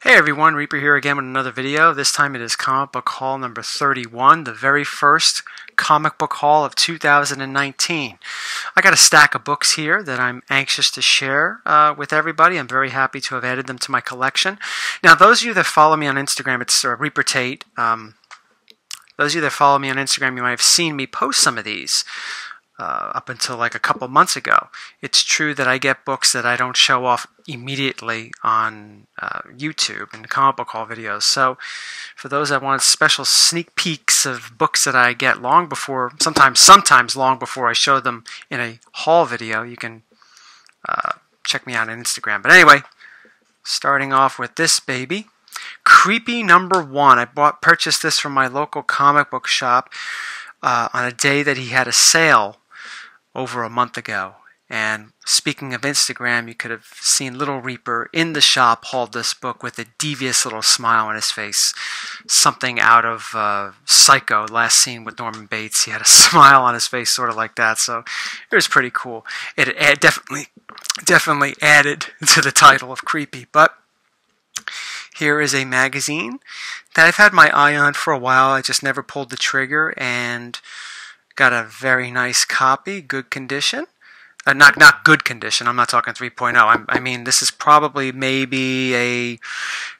Hey everyone, Reaper here again with another video. This time it is comic book haul number 31, the very first comic book haul of 2019. I got a stack of books here that I'm anxious to share with everybody. I'm very happy to have added them to my collection. Now, those of you that follow me on Instagram, it's Reaper Tate. Those of you that follow me on Instagram, you might have seen me post some of these. Up until like a couple months ago. It's true that I get books that I don't show off immediately on YouTube and comic book haul videos. So for those that want special sneak peeks of books that I get long before, sometimes long before I show them in a haul video, you can check me out on Instagram. But anyway, starting off with this baby, Creepy #1. I purchased this from my local comic book shop on a day that he had a sale over a month ago. And speaking of Instagram, you could have seen Little Reaper in the shop hauled this book with a devious little smile on his face. Something out of Psycho, last scene with Norman Bates. He had a smile on his face sort of like that, so it was pretty cool. It definitely added to the title of Creepy. But here is a magazine that I've had my eye on for a while. I just never pulled the trigger, and got a very nice copy, good condition. Not good condition. I'm not talking 3.0. I mean, this is probably maybe a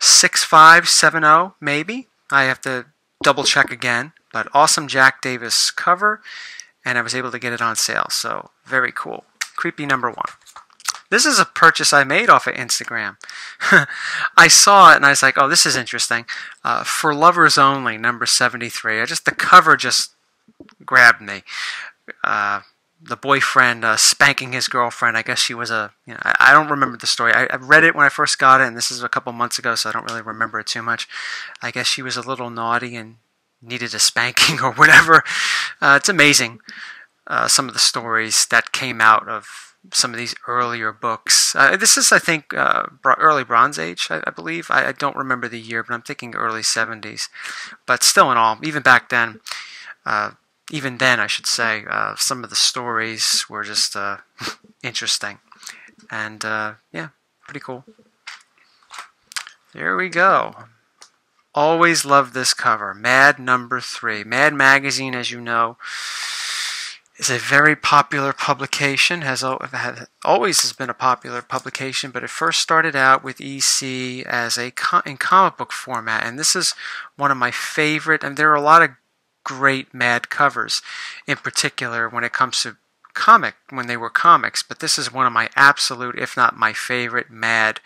6.5, 7.0, maybe. I have to double check again. But awesome Jack Davis cover, and I was able to get it on sale. So very cool. Creepy #1. This is a purchase I made off of Instagram. I saw it and I was like, oh, this is interesting. For Lovers Only, number 73. The cover just grabbed me. The boyfriend spanking his girlfriend. I guess she was I don't remember the story. I read it when I first got it, and this is a couple months ago, so I don't really remember it too much. I guess she was a little naughty and needed a spanking or whatever. It's amazing, some of the stories that came out of some of these earlier books. This is, I think, early Bronze Age, I believe. I don't remember the year, but I'm thinking early 70s. But still in all, even back then, even then, I should say, some of the stories were just interesting. And, yeah, pretty cool. There we go. Always loved this cover. Mad #3. Mad Magazine, as you know, is a very popular publication. Always has been a popular publication, but it first started out with EC as in comic book format. And this is one of my favorite, and there are a lot of great Mad covers, in particular when it comes to when they were comics, but this is one of my absolute, if not my favorite, Mad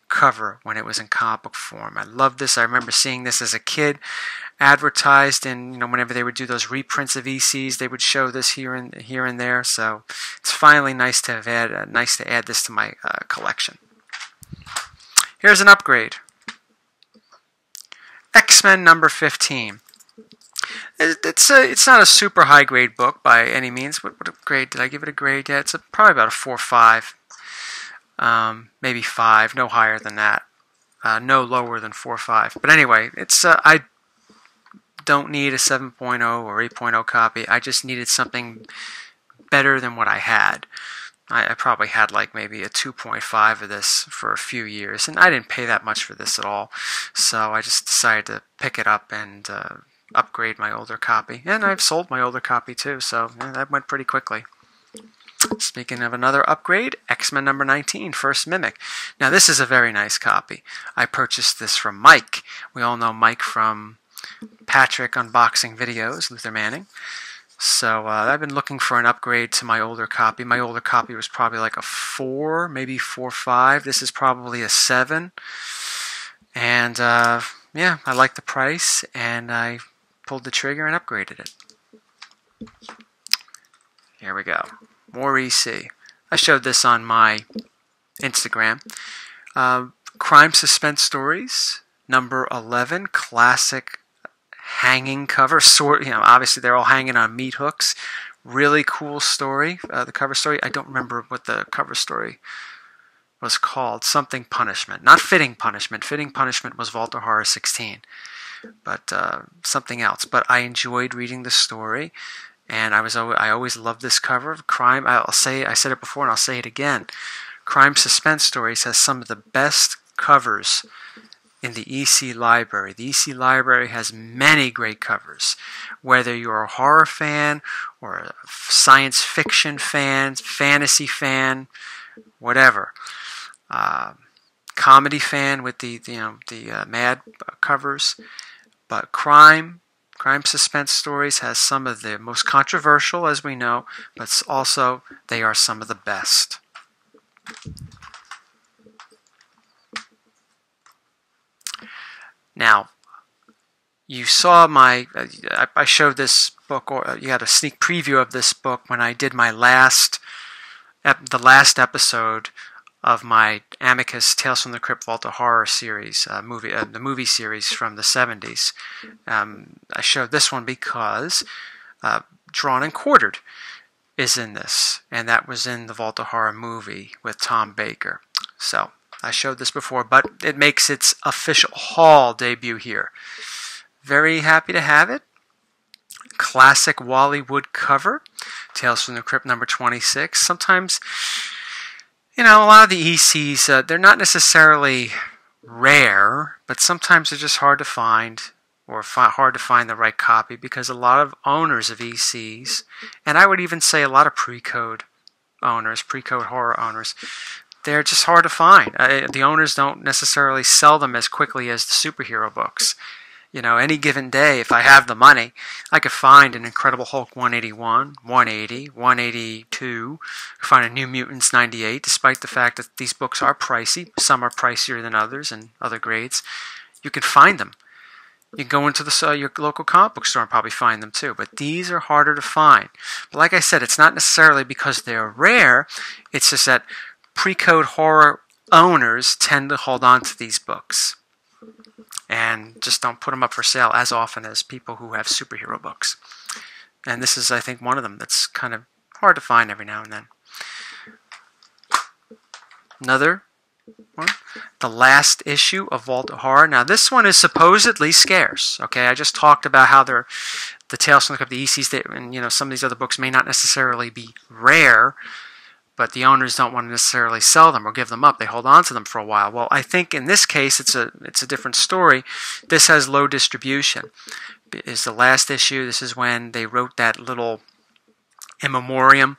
cover when it was in comic book form. I love this. I remember seeing this as a kid, advertised, and whenever they would do those reprints of ECs, they would show this here and there. So it's finally nice to add this to my collection. Here's an upgrade. X-Men #15. It's not a super high grade book by any means. What grade did I give it a grade? Yeah, it's probably about a 4 or 5, maybe 5, no higher than that, no lower than 4 or 5. But anyway, it's I don't need a 7.0 or 8.0 copy. I just needed something better than what I had. I probably had like maybe a 2.5 of this for a few years, and I didn't pay that much for this at all. So I just decided to pick it up and upgrade my older copy. And I've sold my older copy too, so yeah, that went pretty quickly. Speaking of another upgrade, X-Men #19, First Mimic. Now this is a very nice copy. I purchased this from Mike. We all know Mike from Patrick Unboxing Videos, Luther Manning. So I've been looking for an upgrade to my older copy. My older copy was probably like a 4, maybe 4.5. This is probably a 7. And yeah, I like the price, and I pulled the trigger and upgraded it. Here we go. More EC. I showed this on my Instagram. Crime Suspense Stories, #11, classic hanging cover. Obviously they're all hanging on meat hooks. Really cool story. The cover story. I don't remember what the cover story was called. Something Punishment. Not Fitting Punishment. Fitting Punishment was Vault of Horror 16. But something else. But I enjoyed reading the story, and I always loved this cover. Crime. I said it before, and I'll say it again. Crime Suspense Stories has some of the best covers in the EC library. The EC library has many great covers. Whether you're a horror fan or a science fiction fan, fantasy fan, whatever, comedy fan with the Mad covers, but crime suspense stories has some of the most controversial, as we know, but also they are some of the best. Now, you saw I showed this book, or you got a sneak preview of this book when I did my the last episode of my Amicus Tales from the Crypt Vault of Horror series, the movie series from the 70s. I showed this one because Drawn and Quartered is in this, and that was in the Vault of Horror movie with Tom Baker. So I showed this before, but it makes its official haul debut here. Very happy to have it. Classic Wally Wood cover, Tales from the Crypt number 26. Sometimes, a lot of the ECs, they're not necessarily rare, but sometimes they're just hard to find, or hard to find the right copy, because a lot of owners of ECs, and I would even say a lot of pre-code owners, pre-code horror owners, they're just hard to find. The owners don't necessarily sell them as quickly as the superhero books. Any given day, if I have the money, I could find an Incredible Hulk 181, 180, 182, find a New Mutants 98, despite the fact that these books are pricey. Some are pricier than others and other grades. You can find them. You can go into your local comic book store and probably find them too, but these are harder to find. But like I said, it's not necessarily because they're rare, it's just that pre-code horror owners tend to hold on to these books and just don't put them up for sale as often as people who have superhero books. And this is, I think, one of them that's kind of hard to find every now and then. Another one, the last issue of Vault of Horror. Now, this one is supposedly scarce. Okay, I just talked about how the Tales from the Crypt, the ECs, and some of these other books may not necessarily be rare, but the owners don't want to necessarily sell them or give them up. They hold on to them for a while. Well, I think in this case, it's a different story. This has low distribution. It's the last issue. This is when they wrote that little in memoriam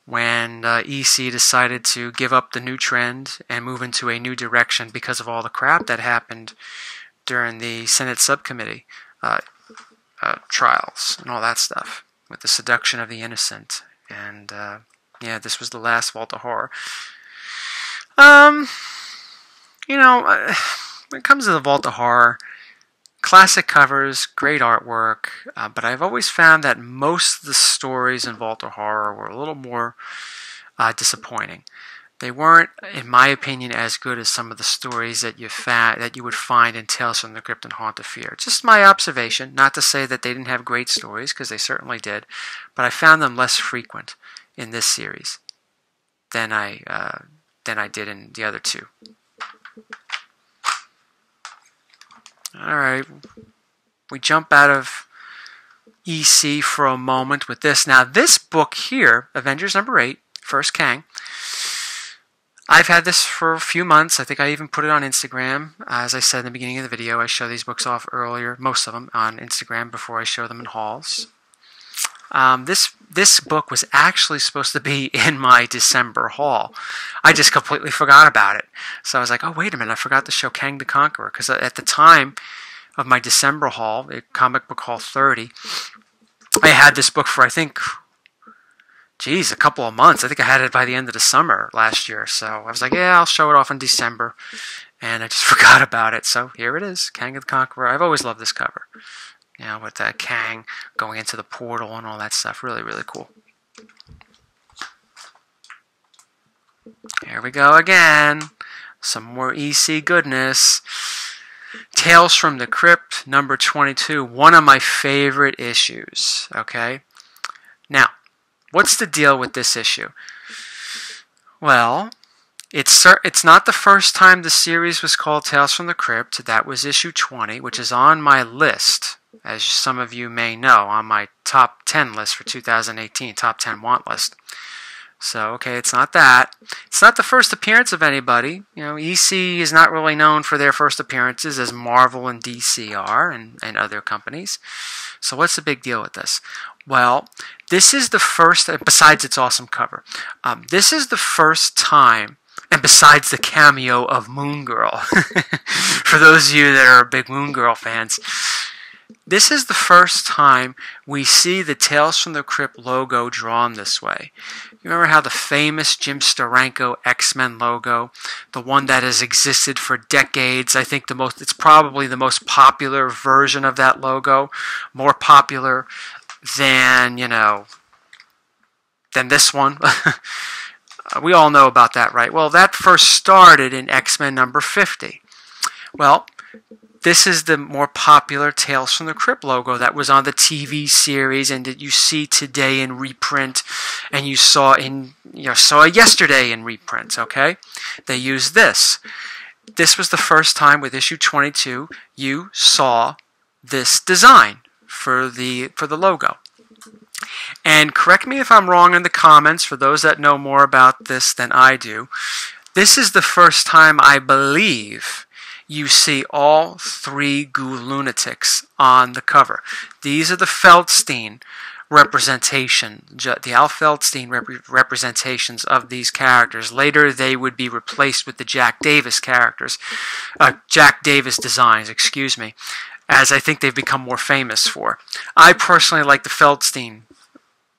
when EC decided to give up the new trend and move into a new direction because of all the crap that happened during the Senate subcommittee trials and all that stuff with the seduction of the innocent. And yeah, this was the last Vault of Horror. When it comes to the Vault of Horror, classic covers, great artwork, but I've always found that most of the stories in Vault of Horror were a little more disappointing. They weren't, in my opinion, as good as some of the stories that you would find in Tales from the Crypt and Haunt of Fear. Just my observation, not to say that they didn't have great stories, because they certainly did, but I found them less frequent in this series than I did in the other two. Alright, we jump out of EC for a moment with this. Now, this book here, Avengers number 8, First Kang, I've had this for a few months. I think I even put it on Instagram. As I said in the beginning of the video, I show these books off earlier, most of them, on Instagram before I show them in hauls. This book was actually supposed to be in my December haul. I just completely forgot about it. So I was like, oh, wait a minute, I forgot to show Kang the Conqueror. Because at the time of my December haul, comic book haul 30, I had this book for, I think, a couple of months. I think I had it by the end of the summer last year. So I was like, yeah, I'll show it off in December. And I just forgot about it. So here it is, Kang the Conqueror. I've always loved this cover. With that Kang going into the portal and all that stuff. Really, really cool. Here we go again. Some more EC goodness. Tales from the Crypt, number 22. One of my favorite issues. Okay? Now, what's the deal with this issue? Well, it's not the first time the series was called Tales from the Crypt. That was issue 20, which is on my list, as some of you may know, on my top 10 list for 2018, top 10 want list. So, okay, it's not that. It's not the first appearance of anybody. You know, EC is not really known for their first appearances as Marvel and DC are, and other companies. So what's the big deal with this? Well, this is the first, besides its awesome cover, this is the first time, and besides the cameo of Moon Girl, for those of you that are big Moon Girl fans, this is the first time we see the Tales from the Crypt logo drawn this way. You remember how the famous Jim Steranko XMen logo, the one that has existed for decades, I think it's probably the most popular version of that logo, more popular than, than this one. We all know about that, right? Well, that first started in X-Men number 50. Well, this is the more popular Tales from the Crypt logo that was on the TV series and that you see today in reprint, and you saw yesterday in reprint, okay? They used this. This was the first time with issue 22 you saw this design for the logo. And correct me if I'm wrong in the comments, for those that know more about this than I do. This is the first time, I believe, you see all three Goo Lunatics on the cover. These are the Feldstein representation, the Al Feldstein representations of these characters. Later, they would be replaced with the Jack Davis characters, Jack Davis designs, excuse me, as I think they've become more famous for. I personally like the Feldstein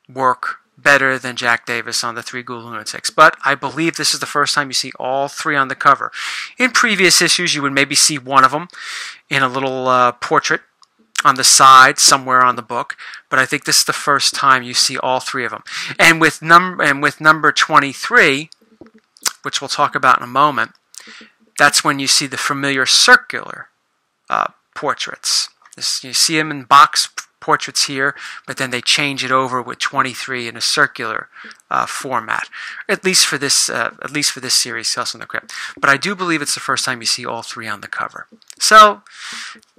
work better than Jack Davis on the three Goo Lunatics, but I believe this is the first time you see all three on the cover. In previous issues, you would maybe see one of them in a little portrait on the side somewhere on the book, but I think this is the first time you see all three of them. And with number 23, which we'll talk about in a moment, that's when you see the familiar circular portraits. You see them in box portraits here, but then they change it over with 23 in a circular format, at least for this series, Tales from the Crypt. But I do believe it's the first time you see all three on the cover. So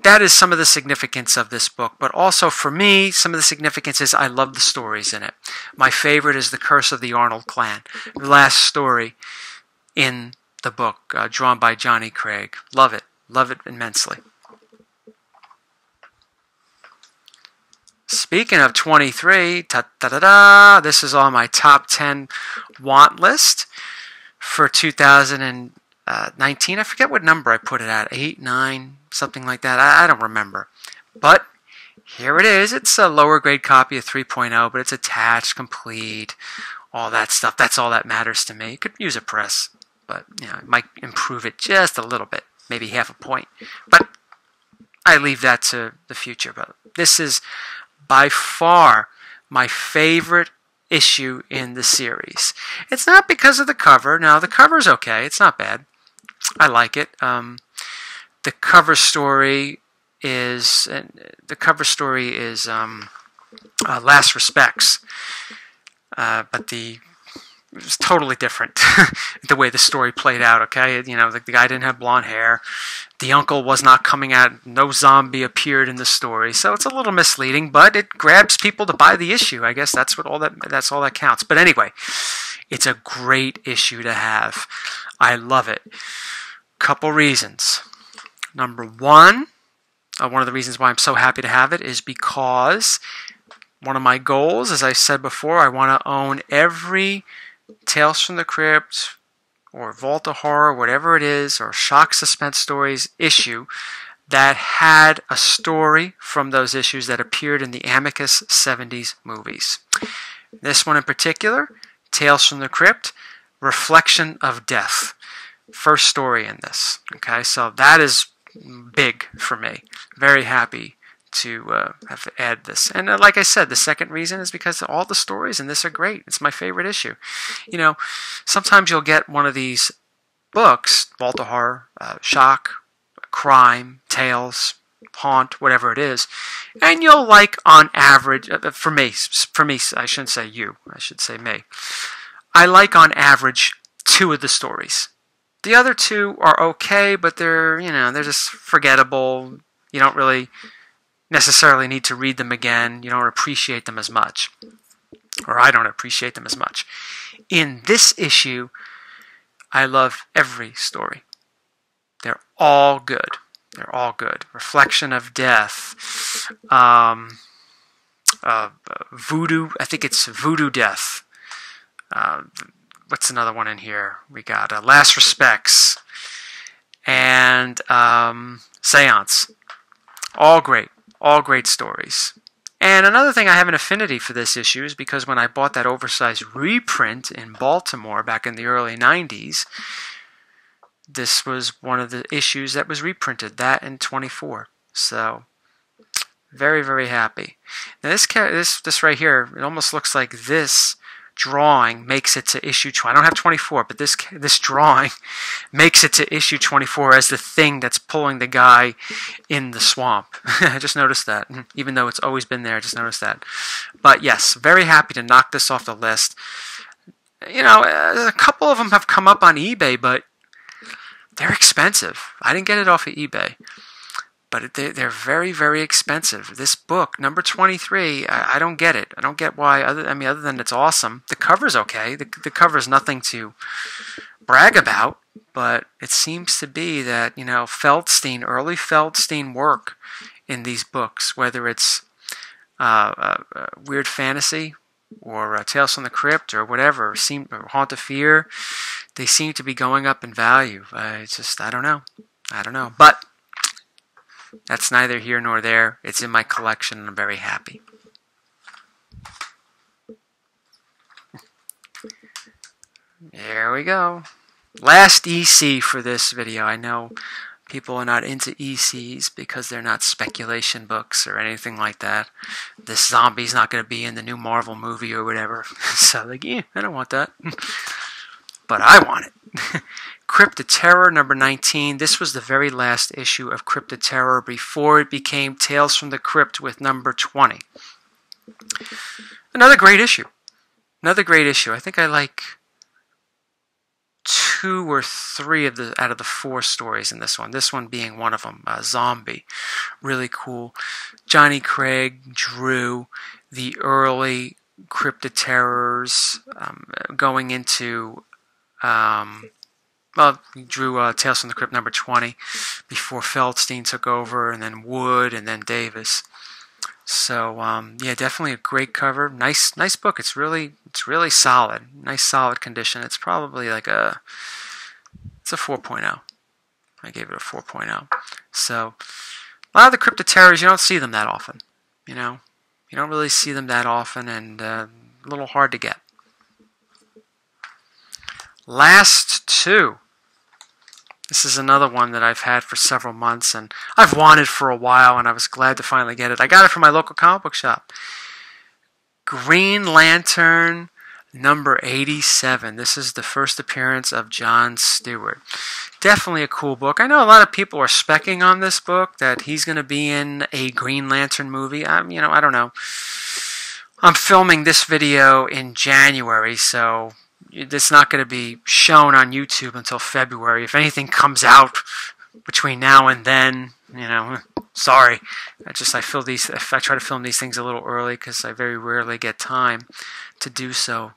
that is some of the significance of this book. But also for me, some of the significance is I love the stories in it. My favorite is The Curse of the Arnold Clan, the last story in the book, drawn by Johnny Craig. Love it immensely. Speaking of 23, this is on my top 10 want list for 2019. I forget what number I put it at, 8, 9, something like that. I don't remember. But here it is. It's a lower grade copy of 3.0, but it's attached, complete, all that stuff. That's all that matters to me. You could use a press, but it might improve it just a little bit, maybe half a point. But I leave that to the future. But this is by far my favorite issue in the series. It's not because of the cover. Now, the cover's okay. It's not bad. I like it. The cover story is Last Respects, but it was totally different the way the story played out. Okay, the guy didn't have blonde hair. The uncle was not coming out. No zombie appeared in the story, so it's a little misleading. But it grabs people to buy the issue. I guess that's all that counts. But anyway, it's a great issue to have. I love it. Couple reasons. Number one of the reasons why I'm so happy to have it is because one of my goals, as I said before, I want to own every Tales from the Crypt or Vault of Horror, whatever it is, or Shock Suspense Stories issue that had a story from those issues that appeared in the Amicus 70s movies. This one in particular, Tales from the Crypt, Reflection of Death. First story in this. Okay, so that is big for me. Very happy to have to add this. And like I said, the second reason is because all the stories in this are great. It's my favorite issue. Sometimes you'll get one of these books, Vault of Horror, Shock, Crime, Tales, Haunt, whatever it is, and you'll like on average, for me, I shouldn't say you, I should say me, I like on average 2 of the stories. The other 2 are okay, but they're just forgettable. You don't really necessarily need to read them again. You don't appreciate them as much. Or I don't appreciate them as much. in this issue, I love every story. They're all good. They're all good. Reflection of Death. Voodoo. I think it's Voodoo Death. What's another one in here? We got Last Respects. And Seance. All great. All great stories. And another thing I have an affinity for this issue is because when I bought that oversized reprint in Baltimore back in the early 90s, this was one of the issues that was reprinted, that in 24. So, very, very happy. Now this right here, it almost looks like this drawing makes it to issue 20. I don't have 24, but this drawing makes it to issue 24 as the thing that's pulling the guy in the swamp. I just noticed that. Even though it's always been there, I just noticed that. But yes, very happy to knock this off the list. You know, a couple of them have come up on eBay, but they're expensive. I didn't get it off of eBay. But they're very, very expensive. This book, number 23, I don't get it. I don't get why. Other than it's awesome. The cover's okay. The cover's nothing to brag about. But it seems to be that, you know, early Feldstein work in these books, whether it's weird fantasy or Tales from the Crypt or whatever, or Haunt of Fear, they seem to be going up in value. It's just, I don't know. But that's neither here nor there. It's in my collection, and I'm very happy. There we go. Last EC for this video. I know people are not into ECs because they're not speculation books or anything like that. This zombie's not going to be in the new Marvel movie or whatever. So, like, yeah, I don't want that. But I want it. Crypt of Terror, number 19. This was the very last issue of Crypt of Terror before it became Tales from the Crypt with number 20. Another great issue. I think I like 2 or 3 out of the 4 stories in this one. This one being one of them. Zombie. Really cool. Johnny Craig drew the early Crypt of Terrors going into... he drew Tales from the Crypt number 20 before Feldstein took over, and then Wood, and then Davis. So yeah, definitely a great cover. Nice book. It's really solid. Nice solid condition. It's probably like it's a 4.0. I gave it a 4.0. So a lot of the Crypt of Terrors, you don't see them that often. You know, you don't really see them that often, and a little hard to get. Last 2. This is another one that I've had for several months, and I've wanted for a while, and I was glad to finally get it. I got it from my local comic book shop. Green Lantern number 87. This is the first appearance of John Stewart. Definitely a cool book. I know a lot of people are specking on this book that he's going to be in a Green Lantern movie. I don't know. I'm filming this video in January, so it's not going to be shown on YouTube until February. If anything comes out between now and then, sorry. I try to film these things a little early because I very rarely get time to do so.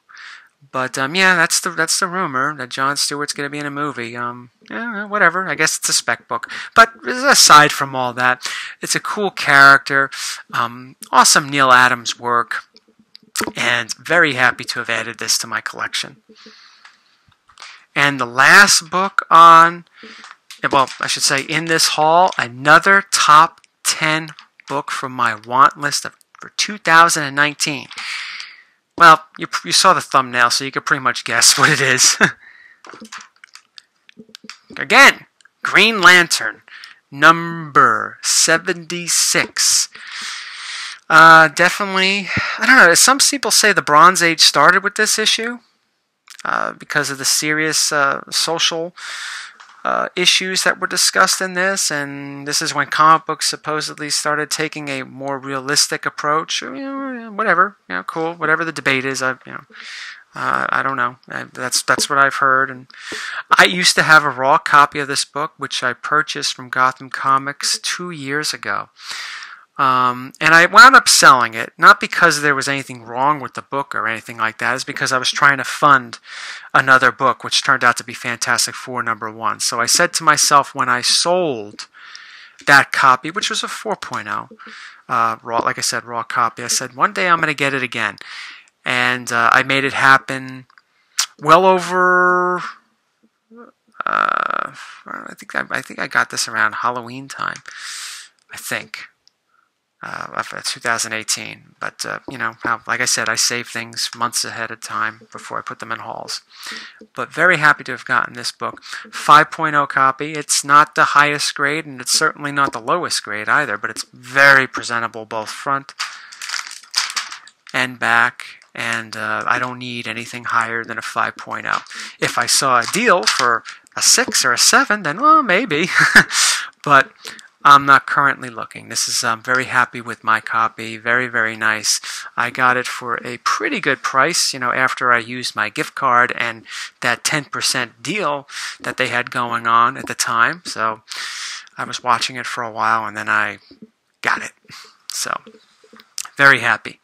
But yeah, that's the rumor that Jon Stewart's going to be in a movie. Yeah, whatever. I guess it's a spec book. But aside from all that, it's a cool character. Awesome Neil Adams work. And very happy to have added this to my collection. And the last book in this haul, another top 10 book from my want list for 2019. Well, you saw the thumbnail, so you could pretty much guess what it is. Again, Green Lantern, number 76. Definitely, I don't know, some people say the Bronze Age started with this issue because of the serious social issues that were discussed in this, and this is when comic books supposedly started taking a more realistic approach. Whatever, cool, whatever the debate is, I don't know. That's what I've heard, and I used to have a raw copy of this book, which I purchased from Gotham Comics 2 years ago. And I wound up selling it, not because there was anything wrong with the book or anything like that. It's because I was trying to fund another book, which turned out to be Fantastic Four #1. So I said to myself when I sold that copy, which was a 4.0, raw, like I said, raw copy, I said, one day I'm going to get it again. And I made it happen well over, I think I got this around Halloween time, I think. Of 2018, but you know, like I said, I save things months ahead of time before I put them in hauls. But very happy to have gotten this book. 5.0 copy. It's not the highest grade, and it's certainly not the lowest grade either, but it's very presentable both front and back, and I don't need anything higher than a 5.0. If I saw a deal for a 6 or a 7, then well, maybe. But I'm not currently looking. This is, I'm very happy with my copy. Very, very nice. I got it for a pretty good price, you know, after I used my gift card and that 10% deal that they had going on at the time. So I was watching it for a while and then I got it. So very happy.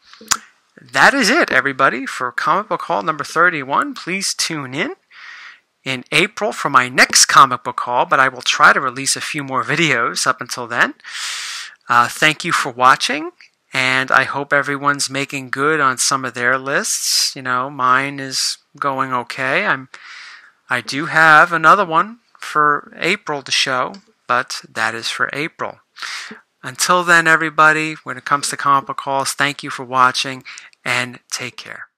That is it, everybody, for Comic Book Haul number 31. Please tune in April for my next comic book haul, but I will try to release a few more videos up until then. Thank you for watching, and I hope everyone's making good on some of their lists. You know, mine is going okay. I do have another one for April to show, but that is for April. Until then, everybody, when it comes to comic book hauls, thank you for watching, and take care.